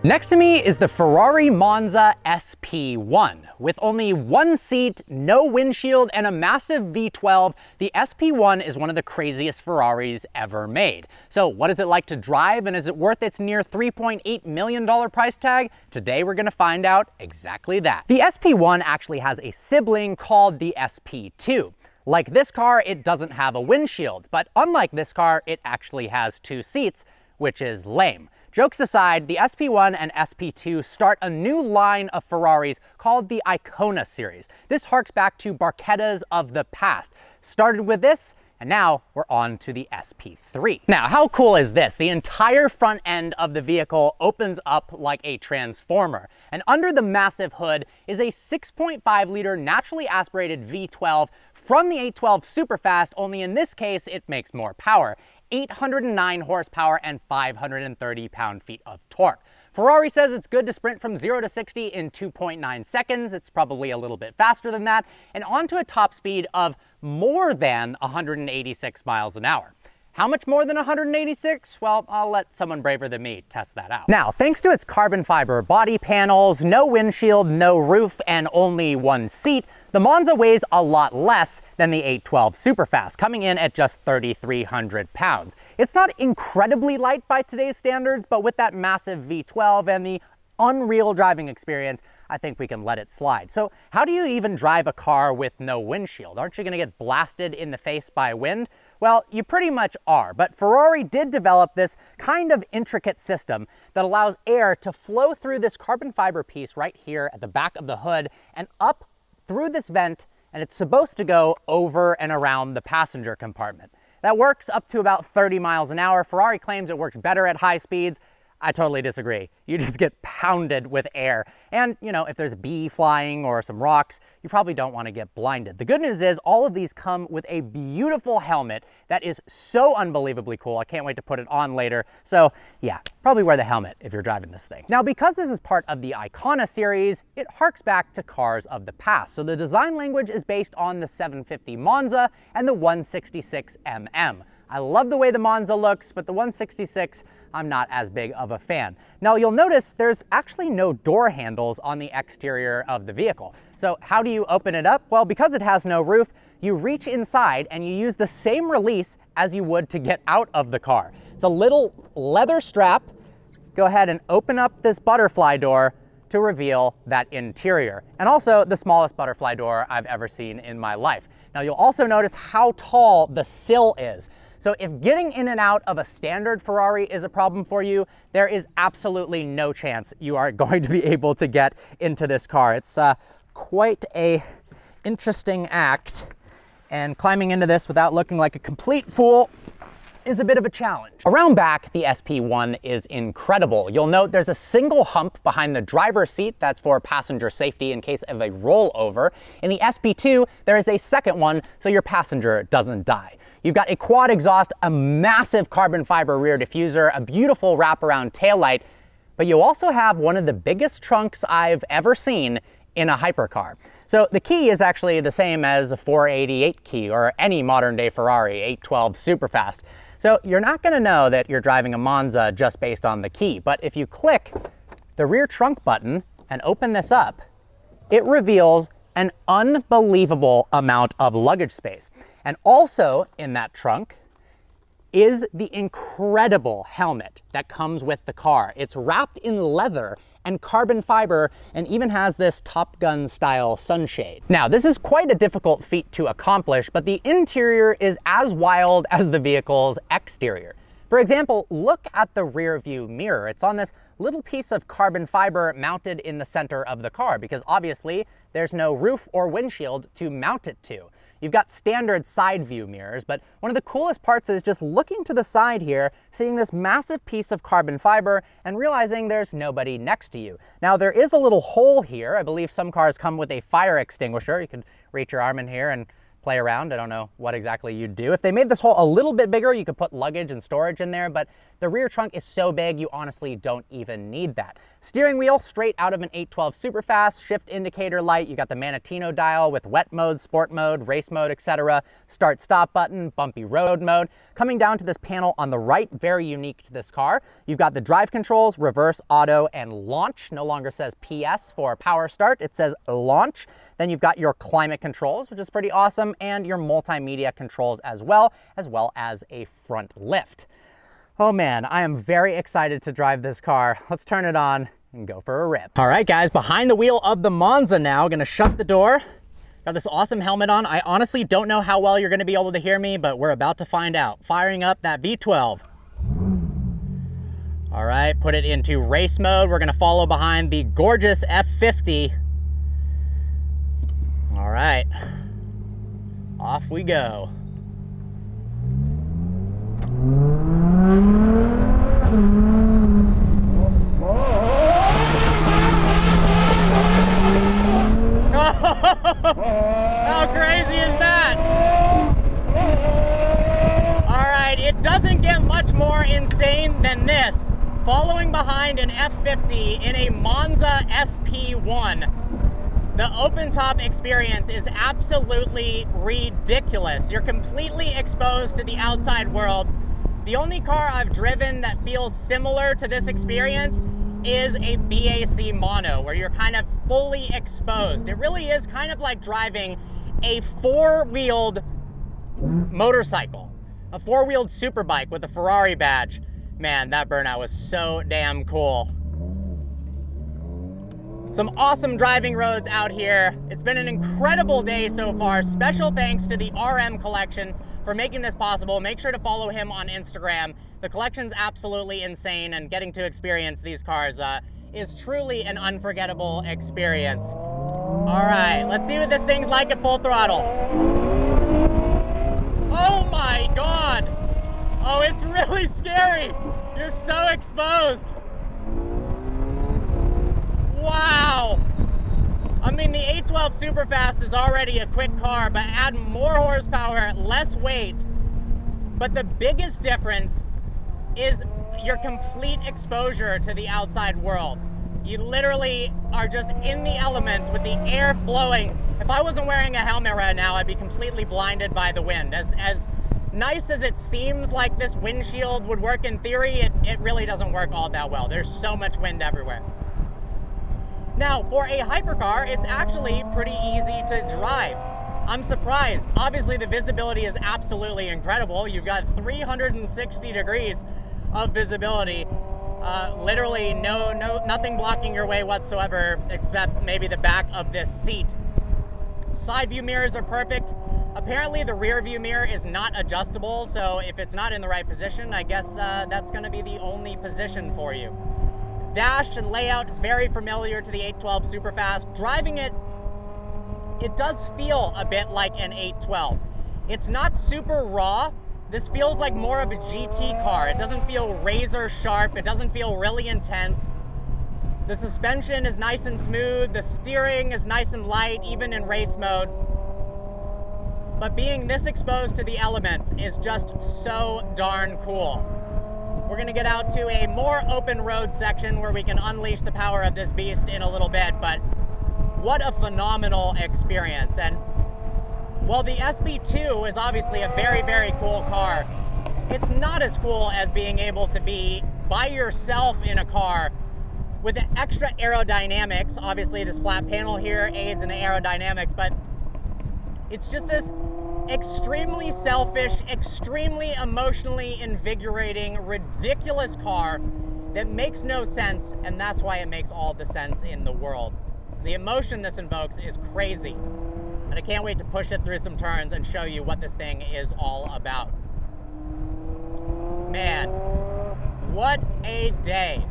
Next to me is the Ferrari Monza SP1. With only one seat, no windshield, and a massive V12, the SP1 is one of the craziest Ferraris ever made. So what is it like to drive, and is it worth its near $3.8 million price tag? Today we're going to find out exactly that. The SP1 actually has a sibling called the SP2. Like this car, it doesn't have a windshield, but unlike this car, it actually has two seats, which is lame. Jokes aside, the SP1 and SP2 start a new line of Ferraris called the Icona series. This harks back to Barchettas of the past. Started with this, and now we're on to the SP3. Now, how cool is this? The entire front end of the vehicle opens up like a transformer, and under the massive hood is a 6.5 liter naturally aspirated V12 from the 812 Superfast, only in this case it makes more power. 809 horsepower and 530 pound-feet of torque. Ferrari says it's good to sprint from 0 to 60 in 2.9 seconds. It's probably a little bit faster than that, and onto a top speed of more than 186 miles an hour. How much more than 186? Well, I'll let someone braver than me test that out. Now, thanks to its carbon fiber body panels, no windshield, no roof, and only one seat, the Monza weighs a lot less than the 812 Superfast, coming in at just 3,300 pounds. It's not incredibly light by today's standards, but with that massive V12 and the unreal driving experience, I think we can let it slide. So how do you even drive a car with no windshield? Aren't you going to get blasted in the face by wind? Well, you pretty much are, but Ferrari did develop this kind of intricate system that allows air to flow through this carbon fiber piece right here at the back of the hood and up through this vent, and it's supposed to go over and around the passenger compartment. That works up to about 30 miles an hour. Ferrari claims it works better at high speeds. I totally disagree. You just get pounded with air. And, you know, if there's a bee flying or some rocks, you probably don't want to get blinded. The good news is all of these come with a beautiful helmet that is so unbelievably cool. I can't wait to put it on later. So yeah, probably wear the helmet if you're driving this thing. Now, because this is part of the Icona series, it harks back to cars of the past. So the design language is based on the 750 Monza and the 166 MM. I love the way the Monza looks, but the 166, I'm not as big of a fan. Now you'll notice there's actually no door handles on the exterior of the vehicle. So how do you open it up? Well, because it has no roof, you reach inside and you use the same release as you would to get out of the car. It's a little leather strap. Go ahead and open up this butterfly door to reveal that interior. And also the smallest butterfly door I've ever seen in my life. Now you'll also notice how tall the sill is. So if getting in and out of a standard Ferrari is a problem for you, there is absolutely no chance you are going to be able to get into this car. It's quite a interesting act, and climbing into this without looking like a complete fool is a bit of a challenge. Around back, the SP1 is incredible. You'll note there's a single hump behind the driver's seat that's for passenger safety in case of a rollover. In the SP2, there is a second one so your passenger doesn't die. You've got a quad exhaust, a massive carbon fiber rear diffuser, a beautiful wraparound taillight, but you also have one of the biggest trunks I've ever seen in a hypercar. So the key is actually the same as a 488 key or any modern day Ferrari 812 Superfast. So you're not going to know that you're driving a Monza just based on the key, but if you click the rear trunk button and open this up, it reveals an unbelievable amount of luggage space. And also in that trunk is the incredible helmet that comes with the car. It's wrapped in leather and carbon fiber and even has this Top Gun style sunshade. Now, this is quite a difficult feat to accomplish, but the interior is as wild as the vehicle's exterior. For example, look at the rear view mirror. It's on this little piece of carbon fiber mounted in the center of the car because obviously there's no roof or windshield to mount it to. You've got standard side view mirrors, but one of the coolest parts is just looking to the side here, seeing this massive piece of carbon fiber and realizing there's nobody next to you. Now there is a little hole here. I believe some cars come with a fire extinguisher. You can reach your arm in here and play around. I don't know what exactly you'd do. If they made this hole a little bit bigger, you could put luggage and storage in there, but the rear trunk is so big, you honestly don't even need that. Steering wheel, straight out of an 812 Superfast, shift indicator light. You got the Manatino dial with wet mode, sport mode, race mode, etc. Start stop button, bumpy road mode. Coming down to this panel on the right, very unique to this car. You've got the drive controls, reverse, auto, and launch. No longer says PS for power start, it says launch. Then you've got your climate controls, which is pretty awesome, and your multimedia controls as well as a front lift. Oh man, I am very excited to drive this car. Let's turn it on and go for a rip. All right guys, behind the wheel of the Monza now, gonna shut the door. Got this awesome helmet on. I honestly don't know how well you're gonna be able to hear me, but we're about to find out. Firing up that V12. All right, put it into race mode. We're gonna follow behind the gorgeous F50. All right, off we go. How crazy is that? All right, it doesn't get much more insane than this. Following behind an F50 in a Monza SP1. The open top experience is absolutely ridiculous. You're completely exposed to the outside world. The only car I've driven that feels similar to this experience is a BAC Mono, where you're kind of fully exposed. It really is kind of like driving a four-wheeled motorcycle, a four-wheeled superbike with a Ferrari badge. Man, that burnout was so damn cool. Some awesome driving roads out here. It's been an incredible day so far. Special thanks to the RM Collection for making this possible. Make sure to follow him on Instagram. The collection's absolutely insane, and getting to experience these cars is truly an unforgettable experience. All right, let's see what this thing's like at full throttle. Oh my God. Oh, it's really scary. You're so exposed. Wow. I mean, the 812 Superfast is already a quick car, but add more horsepower, less weight. But the biggest difference is your complete exposure to the outside world. You literally are just in the elements with the air flowing. If I wasn't wearing a helmet right now, I'd be completely blinded by the wind. As nice as it seems like this windshield would work in theory, it really doesn't work all that well. There's so much wind everywhere. Now, for a hypercar, it's actually pretty easy to drive. I'm surprised. Obviously, the visibility is absolutely incredible. You've got 360 degrees of visibility. Literally nothing blocking your way whatsoever, except maybe the back of this seat. Side view mirrors are perfect. Apparently, the rear view mirror is not adjustable, so if it's not in the right position, I guess that's gonna be the only position for you. Dash and layout is very familiar to the 812 Superfast. Driving it, it does feel a bit like an 812. It's not super raw. This feels like more of a GT car. It doesn't feel razor sharp. It doesn't feel really intense. The suspension is nice and smooth. The steering is nice and light, even in race mode. But being this exposed to the elements is just so darn cool. We're gonna get out to a more open road section where we can unleash the power of this beast in a little bit, but what a phenomenal experience. And while the SP2 is obviously a very, very cool car, it's not as cool as being able to be by yourself in a car with the extra aerodynamics. Obviously this flat panel here aids in the aerodynamics, but it's just this extremely selfish, extremely emotionally invigorating, ridiculous car that makes no sense, and that's why it makes all the sense in the world. The emotion this invokes is crazy, and I can't wait to push it through some turns and show you what this thing is all about. Man, what a day.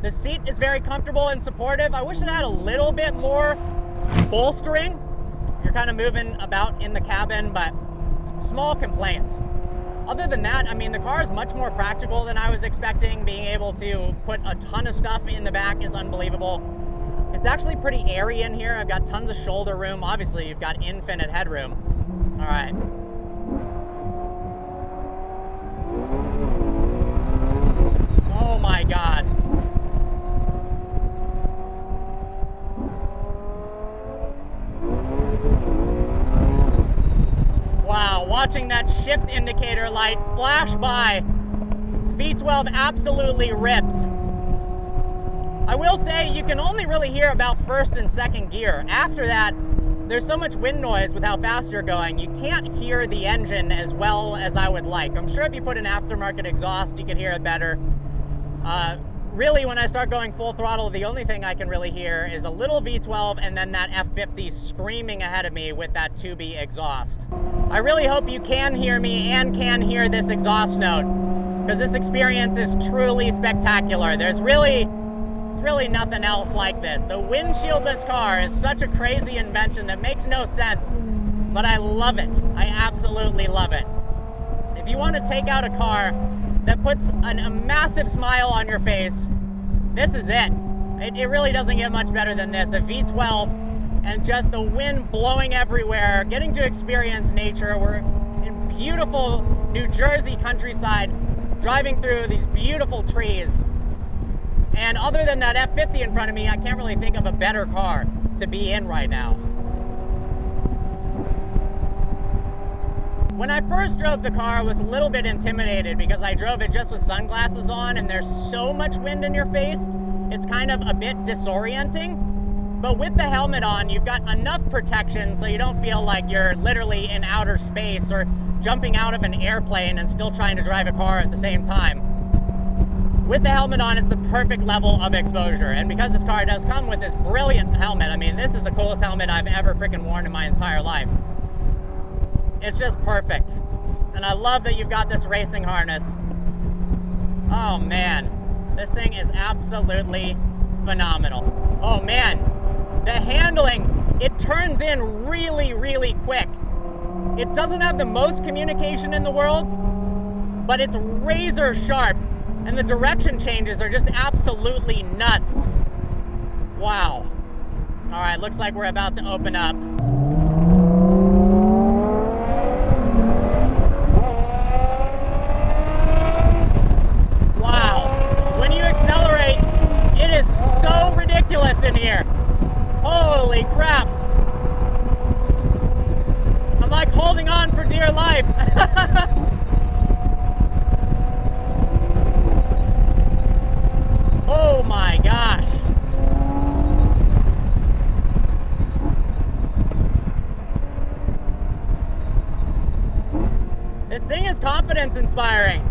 The seat is very comfortable and supportive. I wish it had a little bit more bolstering. You're kind of moving about in the cabin, but small complaints. Other than that, I mean, the car is much more practical than I was expecting. Being able to put a ton of stuff in the back is unbelievable. It's actually pretty airy in here. I've got tons of shoulder room. Obviously, you've got infinite headroom. All right. Oh my God. Wow, watching that shift indicator light flash by, V12 absolutely rips. I will say you can only really hear about first and second gear. After that, there's so much wind noise with how fast you're going, you can't hear the engine as well as I would like. I'm sure if you put an aftermarket exhaust, you could hear it better. Really, when I start going full throttle, the only thing I can really hear is a little V12 and then that F50 screaming ahead of me with that 2B exhaust. I really hope you can hear me and can hear this exhaust note, because this experience is truly spectacular. There's really nothing else like this. The windshieldless car is such a crazy invention that makes no sense, but I love it. I absolutely love it. If you want to take out a car that puts a massive smile on your face, this is it. It really doesn't get much better than this. A V12 and just the wind blowing everywhere, getting to experience nature. We're in beautiful New Jersey countryside, driving through these beautiful trees. And other than that F50 in front of me, I can't really think of a better car to be in right now. When I first drove the car, I was a little bit intimidated because I drove it just with sunglasses on and there's so much wind in your face, it's kind of a bit disorienting. But with the helmet on, you've got enough protection so you don't feel like you're literally in outer space or jumping out of an airplane and still trying to drive a car at the same time. With the helmet on, it's the perfect level of exposure. And because this car does come with this brilliant helmet, I mean, this is the coolest helmet I've ever freaking worn in my entire life. It's just perfect. And I love that you've got this racing harness. Oh man, this thing is absolutely phenomenal. Oh man, the handling, it turns in really, really quick. It doesn't have the most communication in the world, but it's razor sharp, and the direction changes are just absolutely nuts. Wow. All right, looks like we're about to open up. Wow, when you accelerate, it is so ridiculous in here. Holy crap. I'm like holding on for dear life. Oh my gosh. This thing is confidence inspiring.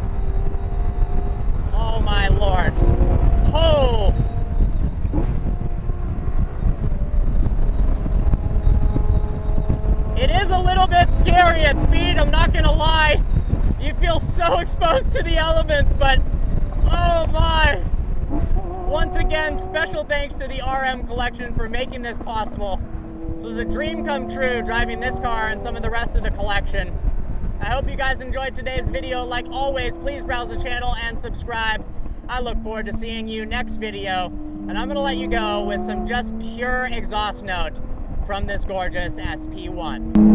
Oh my Lord. Oh. It is a little bit scary at speed, I'm not gonna lie. You feel so exposed to the elements, but oh my. Once again, special thanks to the RM Collection for making this possible. This was a dream come true, driving this car and some of the rest of the collection. I hope you guys enjoyed today's video. Like always, please browse the channel and subscribe. I look forward to seeing you next video. And I'm gonna let you go with some just pure exhaust note from this gorgeous SP1.